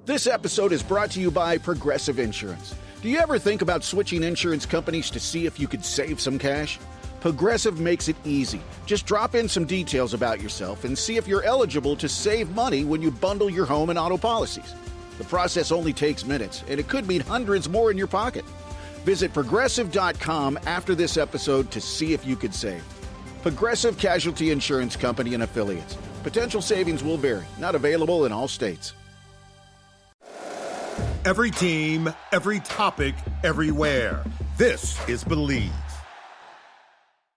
This episode is brought to you by Progressive Insurance. Do you ever think about switching insurance companies to see if you could save some cash? Progressive makes it easy. Just drop in some details about yourself and see if you're eligible to save money when you bundle your home and auto policies. The process only takes minutes, and it could mean hundreds more in your pocket. Visit Progressive.com after this episode to see if you could save. Progressive Casualty Insurance Company and Affiliates. Potential savings will vary. Not available in all states. Every team, every topic, everywhere. This is Believe.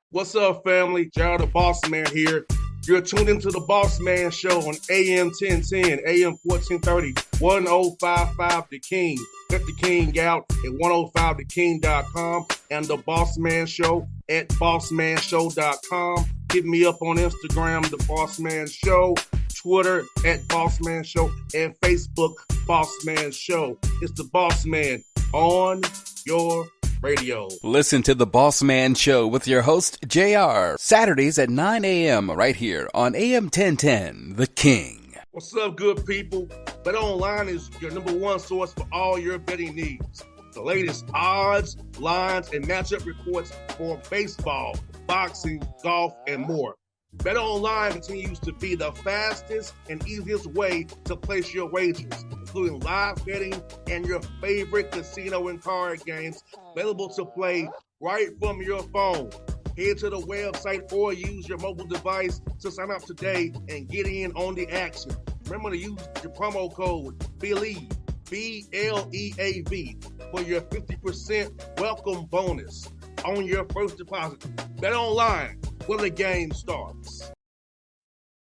What's up, family? Gerald the Bossman here. You're tuned into the Bossman Show on AM 1010, AM 1430, 1055 The King. Let the King out at 105theking.com and the Bossman Show at bossmanshow.com. Hit me up on Instagram, The Bossman Show, Twitter at Bossman Show, and Facebook, Bossman Show. It's the Bossman on your radio. Listen to the Bossman Show with your host, JR, Saturdays at 9 a.m. right here on AM 1010, The King. What's up, good people? BetOnline is your number one source for all your betting needs. The latest odds, lines, and matchup reports for baseball, boxing, golf, and more. BetOnline continues to be the fastest and easiest way to place your wagers, including live betting and your favorite casino and card games available to play right from your phone. Head to the website or use your mobile device to sign up today and get in on the action. Remember to use your promo code BELIEVE, BLEAV, for your 50% welcome bonus on your first deposit. BetOnline, where the game starts.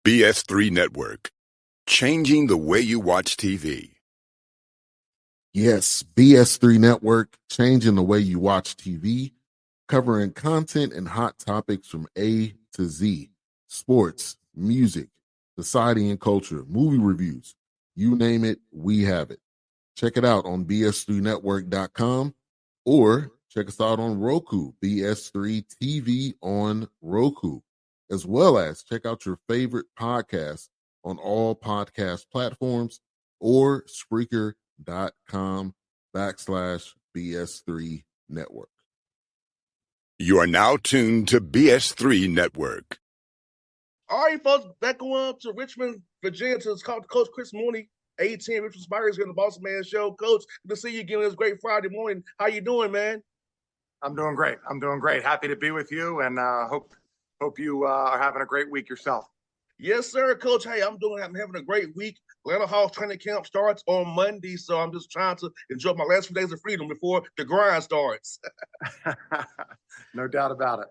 BS3 Network, changing the way you watch TV. Yes, BS3 Network, changing the way you watch TV, covering content and hot topics from A to Z, sports, music, society and culture, movie reviews, you name it, we have it. Check it out on bs3network.com or check us out on Roku, BS3 TV on Roku, as well as check out your favorite podcast on all podcast platforms or Spreaker.com/BS3 Network. You are now tuned to BS3 Network. All right, folks, back on to Richmond, Virginia, to Coach Chris Mooney, 18 Richmond Spiders here on the Bossman Show. Coach, good to see you again this great Friday morning. How you doing, man? I'm doing great. Happy to be with you, and hope you are having a great week yourself. Yes, sir, Coach. Hey, I'm having a great week. Atlanta Hawks training camp starts on Monday, so I'm just trying to enjoy my last few days of freedom before the grind starts. No doubt about it.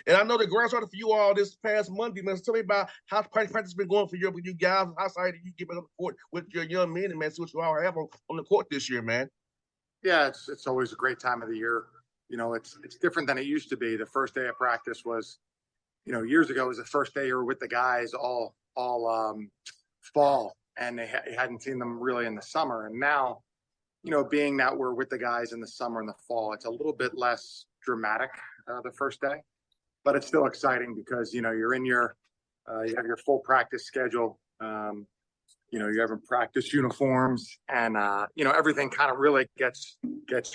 And I know the grind started for you all this past Monday, man. So tell me about how practice has been going for you guys. How excited you get back on the court with your young men, and man, see what you all have on the court this year, man. Yeah, it's always a great time of the year. You know, it's different than it used to be. The first day of practice was, years ago was the first day you were with the guys all fall, and you hadn't seen them really in the summer. And now, being that we're with the guys in the summer and the fall, it's a little bit less dramatic the first day, but it's still exciting because, you're in you have your full practice schedule. You have practice uniforms and, everything kind of really gets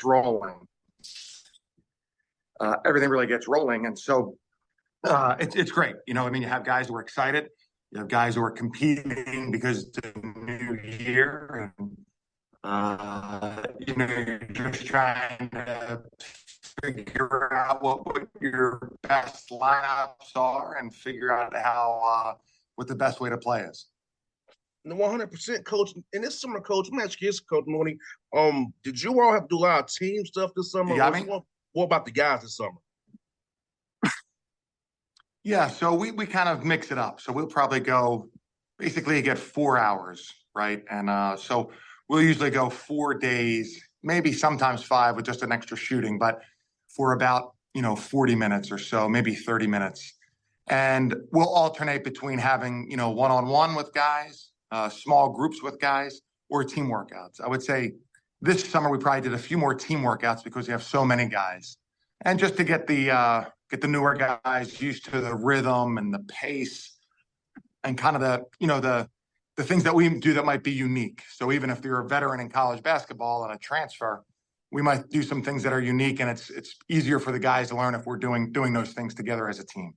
rolling. Everything really gets rolling. And so it's great. You have guys who are excited. You have guys who are competing because it's a new year. And, you're just trying to figure out what your best lineups are and figure out what the best way to play is. 100%, Coach. And this summer, Coach, I'm asking you, Coach Mooney, did you all have to do a lot of team stuff this summer? What about the guys this summer? Yeah, so we kind of mix it up. So we'll probably basically get 4 hours, right? And so we'll usually go 4 days, maybe sometimes 5 with just an extra shooting, but for about, 40 minutes or so, maybe 30 minutes. And we'll alternate between having, one-on-one with guys, small groups with guys, or team workouts. I would say this summer we probably did a few more team workouts because we have so many guys. And just to get the newer guys used to the rhythm and the pace and kind of the the things that we do that might be unique. So even if you're a veteran in college basketball and a transfer, we might do some things that are unique, and it's easier for the guys to learn if we're doing those things together as a team.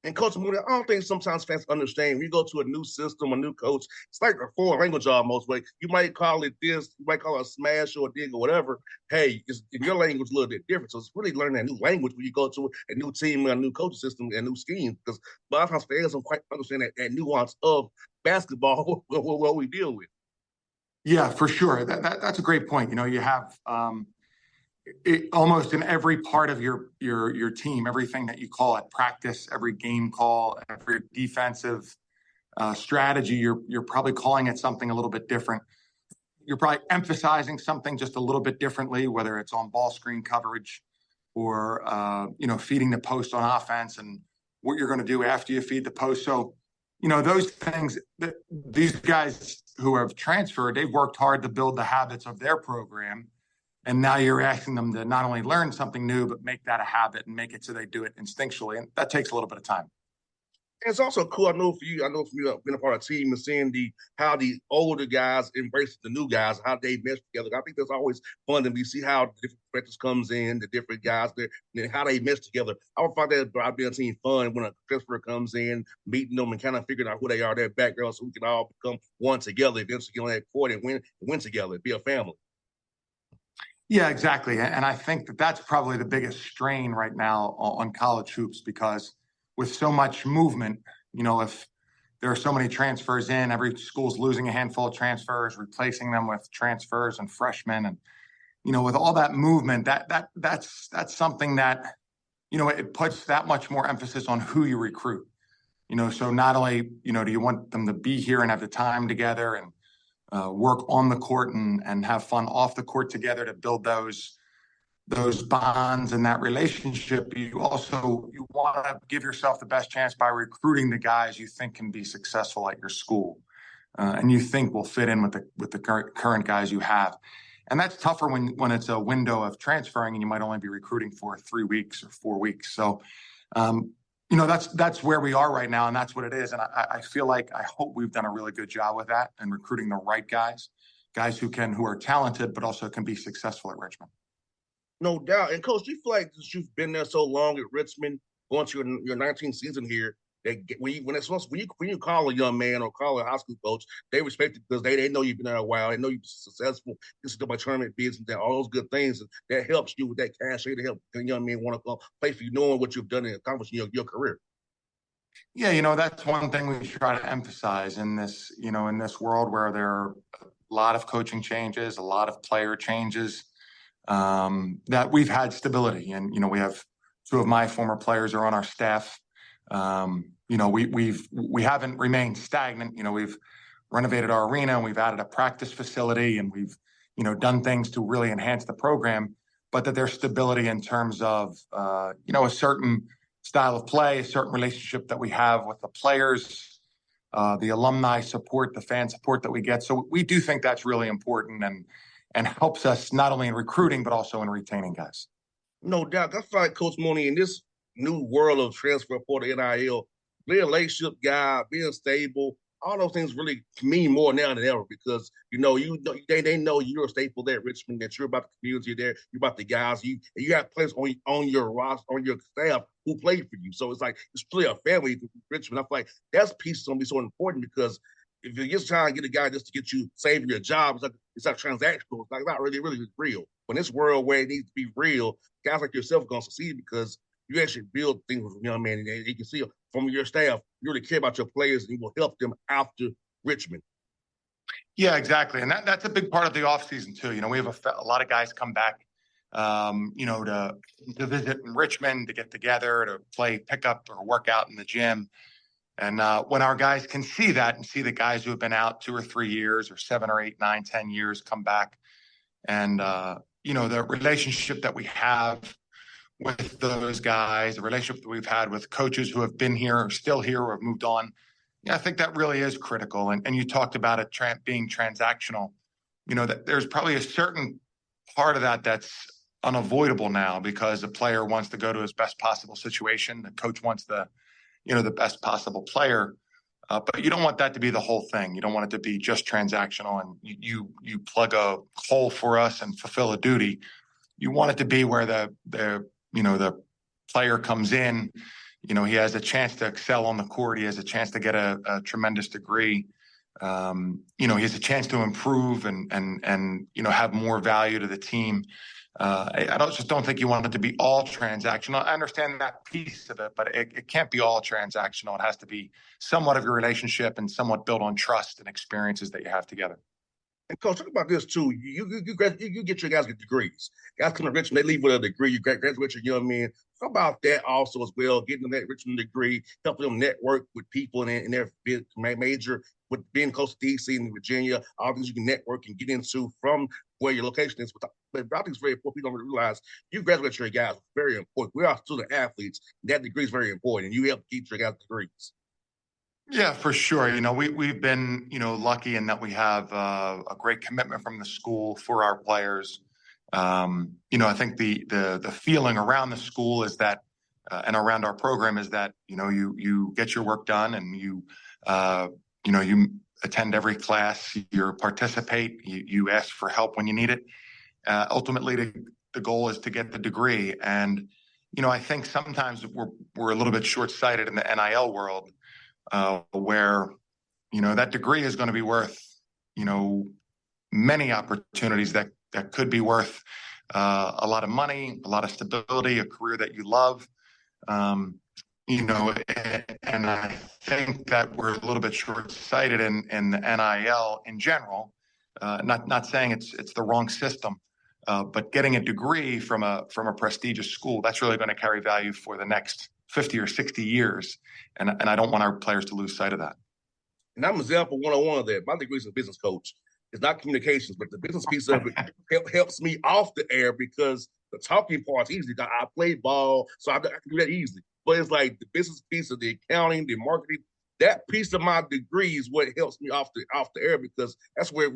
And Coach Mooney, I don't think sometimes fans understand. When you go to a new system, a new coach, it's like a foreign language almost. But you might call it this, you might call it a smash or a dig or whatever. Hey, it's, in your language, a little bit different. So it's really learning a new language when you go to a new team, a new coaching system, and new scheme. Because a lot of times fans don't quite understand that nuance of basketball, what we deal with. Yeah, for sure. That's a great point. You have almost in every part of your team, everything that you call at practice, every game call, every defensive strategy, you're probably calling it something a little bit different. You're probably emphasizing something just a little bit differently, whether it's on ball screen coverage or feeding the post on offense and what you're going to do after you feed the post. So, those things that these guys who have transferred, they've worked hard to build the habits of their program. And now you're asking them to not only learn something new, but make that a habit and make it so they do it instinctually. And that takes a little bit of time. And it's also cool. I know for you being a part of a team and seeing how the older guys embrace the new guys, how they mesh together. I think that's always fun to see how the different perspectives comes in, the different guys there, and how they mesh together. I would find that about being a team fun when a transfer comes in, meeting them and kind of figuring out who they are, their background, so we can all become one together, eventually get on that court and win together, be a family. Yeah, exactly. And I think that's probably the biggest strain right now on college hoops, because with so much movement, if there are so many transfers in, every school's losing a handful of transfers, replacing them with transfers and freshmen. And, with all that movement, that's something that, it puts that much more emphasis on who you recruit. So not only, do you want them to be here and have the time together and work on the court and have fun off the court together to build those bonds and that relationship, you want to give yourself the best chance by recruiting the guys you think can be successful at your school and you think will fit in with the current guys you have. And that's tougher when it's a window of transferring and you might only be recruiting for 3 weeks or 4 weeks. So that's where we are right now, and that's what it is. And I feel like I hope we've done a really good job with that and recruiting the right guys who are talented, but also can be successful at Richmond. No doubt. And Coach, do you feel like you've been there so long at Richmond, going to your 19th season here, that when you call a young man or call a high school coach, they respect it because they know you've been there a while. They know you've been successful. This is about tournament bids and all those good things. That helps you with that cachet to help the young men want to come play for you, knowing what you've done and accomplished in your career. Yeah, that's one thing we try to emphasize in this world where there are a lot of coaching changes, a lot of player changes, that we've had stability. And, we have 2 of my former players are on our staff. We haven't remained stagnant. We've renovated our arena and we've added a practice facility and we've, done things to really enhance the program, but that there's stability in terms of, a certain style of play, a certain relationship that we have with the players, the alumni support, the fan support that we get. So we do think that's really important and helps us not only in recruiting, but also in retaining guys. No doubt. I feel like Coach Mooney, in this new world of transfer portal, NIL, being a relationship guy, being stable, all those things really mean more now than ever because, they know you're a staple there at Richmond, that you're about the community there, you're about the guys, you have players on your roster, on your staff who played for you. So it's like, it's really a family in Richmond. I feel like that piece is going to be so important because if you're just trying to get a guy just to get you, save your job, it's like transactional. It's like not really real. But in this world where it needs to be real, guys like yourself are going to succeed because you actually build things with young men. And you can see from your staff, you really care about your players and you will help them after Richmond. Yeah, exactly. And that's a big part of the offseason too. We have a lot of guys come back, to visit in Richmond, to get together, to play pickup or work out in the gym. And when our guys can see that and see the guys who have been out 2 or 3 years or 7 or 8, 9, 10 years come back and, the relationship that we have with those guys, the relationship that we've had with coaches who have been here or still here or have moved on. Yeah, I think that really is critical. And you talked about it being transactional, that there's probably a certain part of that that's unavoidable now because the player wants to go to his best possible situation. The coach wants the best possible player. But you don't want that to be the whole thing. You don't want it to be just transactional and you plug a hole for us and fulfill a duty. You want it to be where the player comes in, he has a chance to excel on the court. He has a chance to get a tremendous degree. He has a chance to improve and have more value to the team. I don't think you want it to be all transactional. I understand that piece of it, but it can't be all transactional. It has to be somewhat of your relationship and somewhat built on trust and experiences that you have together. And Coach, talk about this too. You get your guys get degrees. Guys come to Richmond, they leave with a degree. You graduate your young men. Talk about that also as well, getting them that Richmond degree, helping them network with people in their major, with being close to DC and Virginia, all things you can network and get into from where your location is. But I think it's very important. People don't realize you graduate your guys. Very important. We are student athletes. That degree is very important, and you help keep your guys' degrees. Yeah, for sure. We've been, lucky in that we have a great commitment from the school for our players. I think the feeling around the school is that, and around our program is that, you get your work done and you attend every class, you participate, you ask for help when you need it. Ultimately, the goal is to get the degree. And, I think sometimes we're a little bit short-sighted in the NIL world. Where, that degree is going to be worth, many opportunities that could be worth a lot of money, a lot of stability, a career that you love. And I think that we're a little bit short-sighted in the NIL in general. Not saying it's the wrong system, but getting a degree from a prestigious school, that's really going to carry value for the next 50 or 60 years. And I don't want our players to lose sight of that. And I'm an example 101 of that. My degree is a business coach. It's not communications, but the business piece of it helps me off the air because the talking part's easy. I play ball, so I can do that easily. But it's like the business piece of the accounting, the marketing, that piece of my degree is what helps me off the air because that's where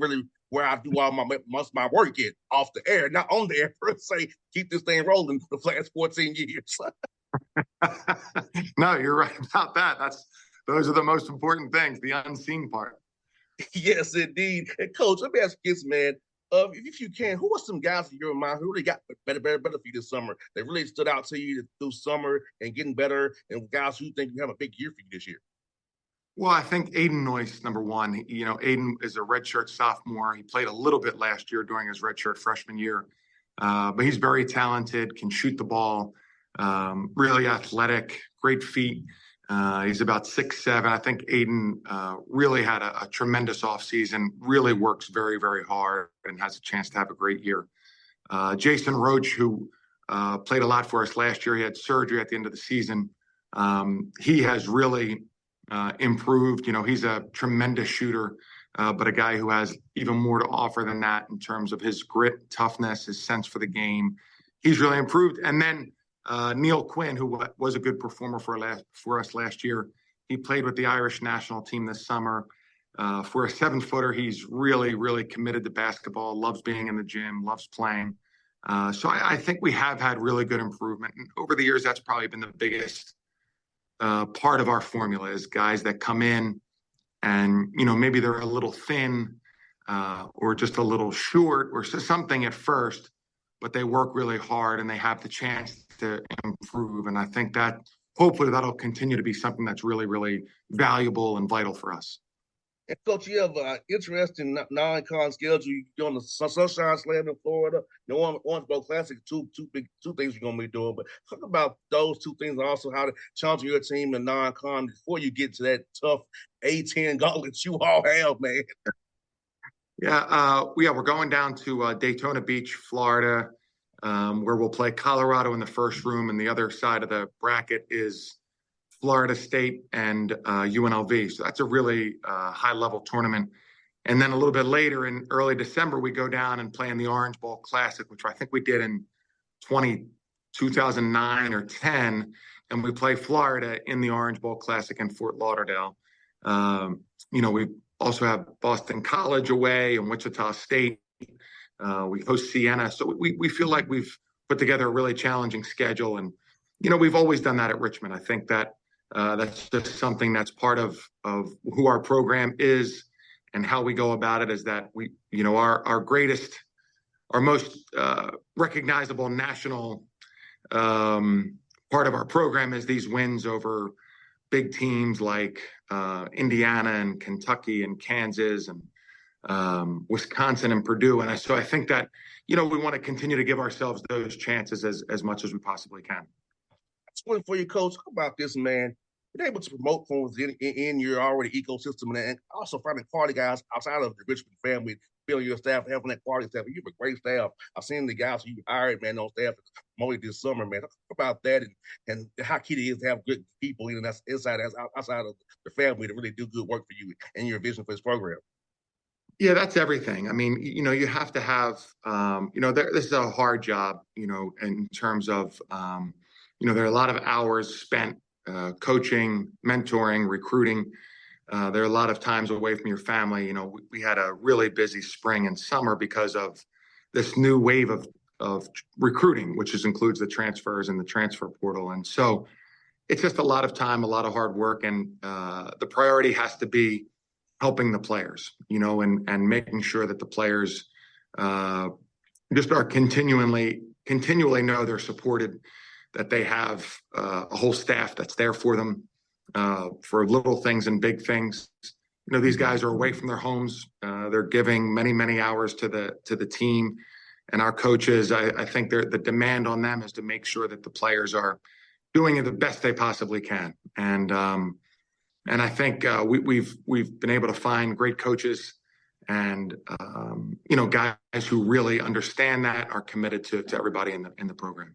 I do all my work at, off the air, not on the air per se. Keep this thing rolling for the last 14 years. No, you're right about that. Those are the most important things, the unseen part. Yes, indeed. And Coach, let me ask you this, man. If you can, who are some guys in your mind who really got better for you this summer? That really stood out to you through summer and getting better, and guys who think you have a big year for you this year? Well, I think Aiden Noyce, number one. Aiden is a redshirt sophomore. He played a little bit last year during his redshirt freshman year, but he's very talented, can shoot the ball. Really athletic, great feet. He's about 6'7". I think Aiden really had a tremendous offseason, really works very, very hard and has a chance to have a great year. Jason Roach, who played a lot for us last year, he had surgery at the end of the season. He has really improved. He's a tremendous shooter, but a guy who has even more to offer than that in terms of his grit, toughness, his sense for the game. He's really improved. And then Neil Quinn, who was a good performer for us last year. He played with the Irish national team this summer. For a 7-footer, he's really, really committed to basketball, loves being in the gym, loves playing. So I think we have had really good improvement. And over the years, that's probably been the biggest part of our formula is guys that come in and, maybe they're a little thin or just a little short or something at first, but they work really hard and they have the chance to improve. And I think that hopefully that'll continue to be something that's really, really valuable and vital for us. And Coach, you have an interesting non-con schedule. You're on the Sunshine Slam in Florida. Orange Bowl Classic, two things you're going to be doing. But talk about those two things and also how to challenge your team in non-con before you get to that tough A-10 gauntlet you all have, man. Yeah, we're going down to Daytona Beach, Florida, where we'll play Colorado in the first room, and the other side of the bracket is Florida State and UNLV. So that's a really high-level tournament. And then a little bit later in early December, we go down and play in the Orange Bowl Classic, which I think we did in 2009 or 10, and we play Florida in the Orange Bowl Classic in Fort Lauderdale. We also have Boston College away and Wichita State. We host Siena. So we feel like we've put together a really challenging schedule. And, we've always done that at Richmond. I think that That's just something that's part of who our program is and how we go about it, is that we, our greatest, our most recognizable national part of our program is these wins over big teams like Indiana and Kentucky and Kansas and Wisconsin and Purdue. And so I think that, we want to continue to give ourselves those chances as much as we possibly can. That's one for you, Coach. How about this, man? You're able to promote from within your already ecosystem and also finding quality guys outside of the Richmond family, building your staff, having that quality staff. You have a great staff. I've seen the guys you hired, man, on staff promoted this summer, man. Talk about that and how key it is to have good people, that's outside of the family to really do good work for you and your vision for this program. Yeah, that's everything. I mean, you have to have, this is a hard job, in terms of, there are a lot of hours spent coaching, mentoring, recruiting. There are a lot of times away from your family. We had a really busy spring and summer because of this new wave of recruiting, which includes the transfers and the transfer portal. And so it's just a lot of time, a lot of hard work. And the priority has to be helping the players, and making sure that the players just are continually know they're supported, that they have a whole staff that's there for them for little things and big things. These guys are away from their homes. They're giving many, many hours to the team and our coaches. I think the demand on them is to make sure that the players are doing the best they possibly can. And I think we've been able to find great coaches and guys who really understand that, are committed to everybody in the program.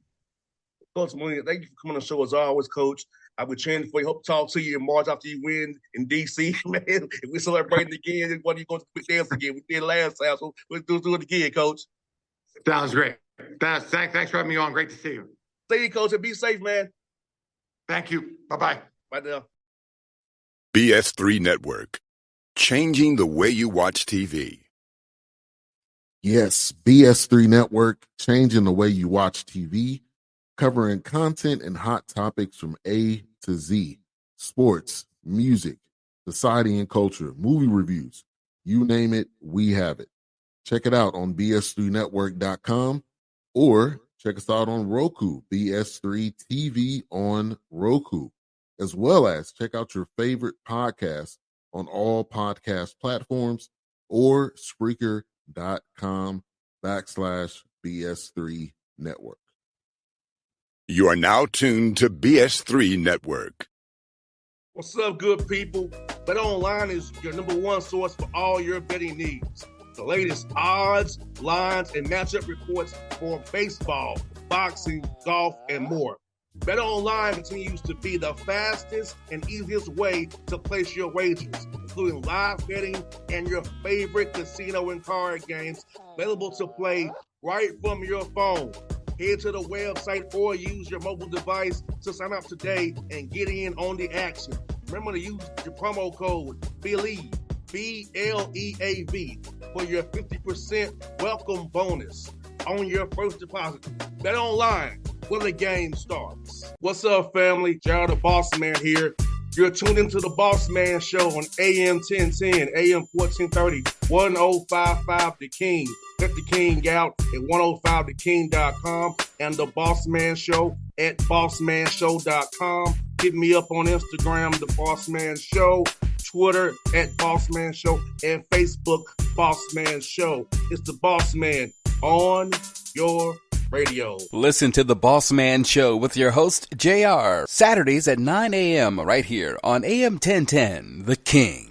Coach Mooney, thank you for coming on the show as always, Coach. I would cheering for you. Hope to talk to you in March after you win in D.C., man. If we're celebrating again, when are you going to quick dance again? We did last time, so we'll do it again, Coach. Sounds great. Thanks for having me on. Great to see you. See you, Coach, and be safe, man. Thank you. Bye-bye. Bye now. BS3 Network. Changing the way you watch TV. Yes, BS3 Network, changing the way you watch TV, covering content and hot topics from A to Z, sports, music, society and culture, movie reviews, you name it, we have it. Check it out on bs3network.com or check us out on Roku, BS3 TV on Roku, as well as check out your favorite podcast on all podcast platforms or Spreaker.com/BS3 Network. You are now tuned to BS3 Network. What's up, good people? Bet Online is your number one source for all your betting needs. The latest odds, lines, and matchup reports for baseball, boxing, golf, and more. Bet Online continues to be the fastest and easiest way to place your wagers, including live betting and your favorite casino and card games available to play right from your phone. Head to the website or use your mobile device to sign up today and get in on the action. Remember to use your promo code BELIEVE, BLEAV, for your 50% welcome bonus on your first deposit. Bet Online, where the game starts. What's up, family? Jared the Bossman here. You're tuned into the Bossman Show on AM 1010, AM 1430, 1055 The King. Check The King out at 105theking.com and the Bossman Show at bossmanshow.com. Hit me up on Instagram, The Bossman Show, Twitter at Bossman Show, and Facebook, Bossman Show. It's the Bossman on your radio. Listen to The Bossman Show with your host, JR, Saturdays at 9 a.m. right here on AM 1010, The King.